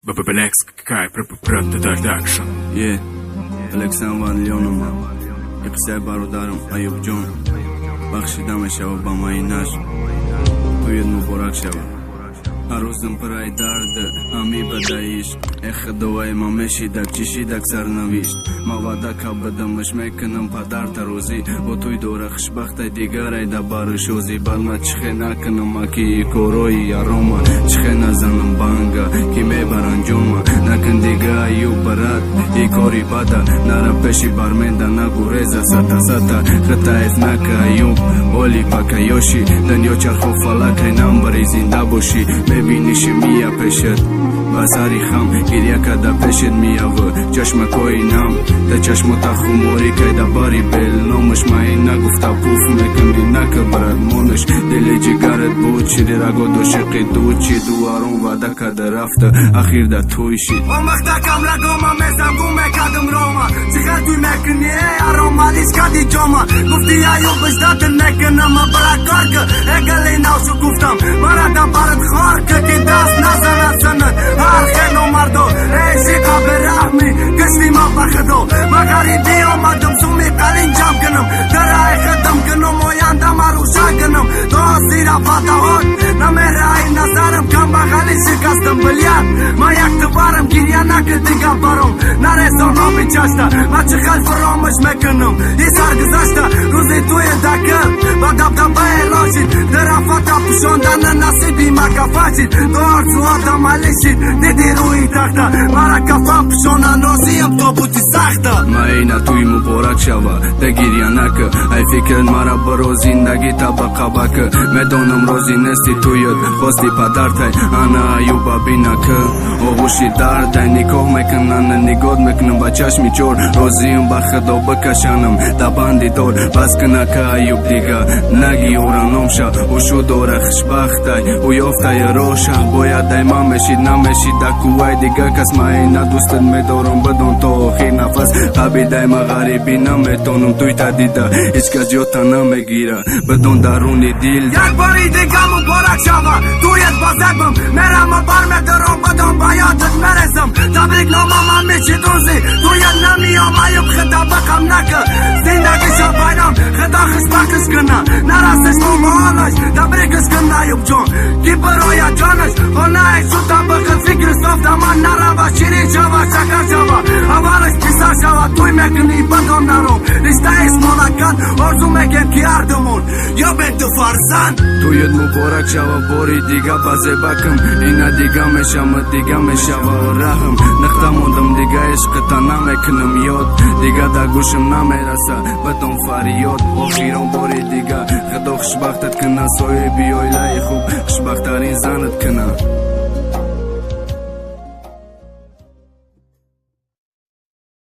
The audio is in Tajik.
Black Sky Production. Yeah, Alexander Leonum, Epsay Barudarım Ayub John, Bakşidam Eşava Bamay Naş, Tuyud Mubarak Şava. Aruzum Pray Dardı, Ami Badayiş, Ekhadovay Mameshidak, Chishidak Sarnavisht, Mavada Kabadamış Mekanım Padar Taruzi, Otuy Doraq Shbaxtay Digaray da Barışozi, Balma Chkhena Kanamaki Koroyi Aroma, Chkhena Zanım Banga, Kime Baranjoma, Nakandiga Ayub Barat, Ikori Bada, Nara Peshi Barmenda Nagureza Sata Sata, Khataev Naka Ayub, Oli Pakayoshi, Danyo Charkhov Falakay Nambari Zindaboshi, ببینیش میا پشت بازاری خم گریا کدا پشت میاو چشم کوی نام تا چشم تا خموری که دا باری بل نامش مای نگفتا پوف میکنی نکبرد مونش دلی جگرت بود چیدی را گو دو شقی دو چی دوارون ودا کدا رفت اخیر دا توی شید اون وقتا کم لگوما میزم گو میکدم روما چخر توی میکنی ارام مالیش کدی جاما گفتی ایوب بجداتن میکنم برا کار که اگلی نوشو گفتم مرا دا بارد خار که دست نزند سند هر خیلو مردو ایشی قبل رحمی کشتی ما بخدو ما غریبی آمدم سومی قلین جام کنم درای خدم کنم و یاندم روشا کنم دوستی را فتاوت نمیرای نظرم کم بغلی شکستم بلیاد ما یک دوبارم گیریا نکل دیگه برم نرسانم بیچشتا ما چخل فرامش میکنم ای سرگذشتا روزی توی دکل با دبدبه لاشید در افتا پشاندن نصیبی ما کفاشید دور سوات مالشید دیدی روی تختا مرا کفم پشانن روزیم تو بودی سختا ما اینا توی مبارک شوا دگیریا نکه ای فکر مرا برو زندگی تا بقبکه میدونم روزی نستی توید باستی پدر تای انا ایوبا بینا که اوغوشی دردای نکوه میکنن نگود میکنم با چشمی چور روزیم بخدا بکشانم دا باندی دور بس کنه که ایوب دیگه نگی اورانوم شا او شو دوره خشبختای او یافتای روشا باید دایما میشید نمیشید دکوهای دیگه کس ما اینا دوستت میدارم بدون تو آخیر نفس قبی دایما غریبی نمیتونم توی تا دیده هیچ کس جوتا نمیگیره بدون درونی دیل یک باری دیگه مبارک شوا تویت بازدم میرم و بر میدارم بدون بایادت میرسم تبریک نامم هم میشید روزی تویت نمیام ایوب خدا بخم نکه زندگی شا باینم خدا خشبختش کنه نرستش ممالش تبریکش کنه ایوب جان کی برای جانش خونه شوتا بخل فکر صفت من نروا شیرین شوا شکر شوا اولش پیسا شوا توی میکنی بدون نرم رشته اسمالکت آرزو میگم که اردمون یا بنت فرزند توید مبارک شوا باری دیگه بازه بکم اینا دیگه میشم دیگه میشوا رحم نختا موندم دیگه عشقتا نمیکنم یاد دیگه دا گوشم نمیرسه بدون فریاد آخیران باری دیگه خدا خوشبختت کنه سایه بیایله خوب خوشبختترین زنت کنه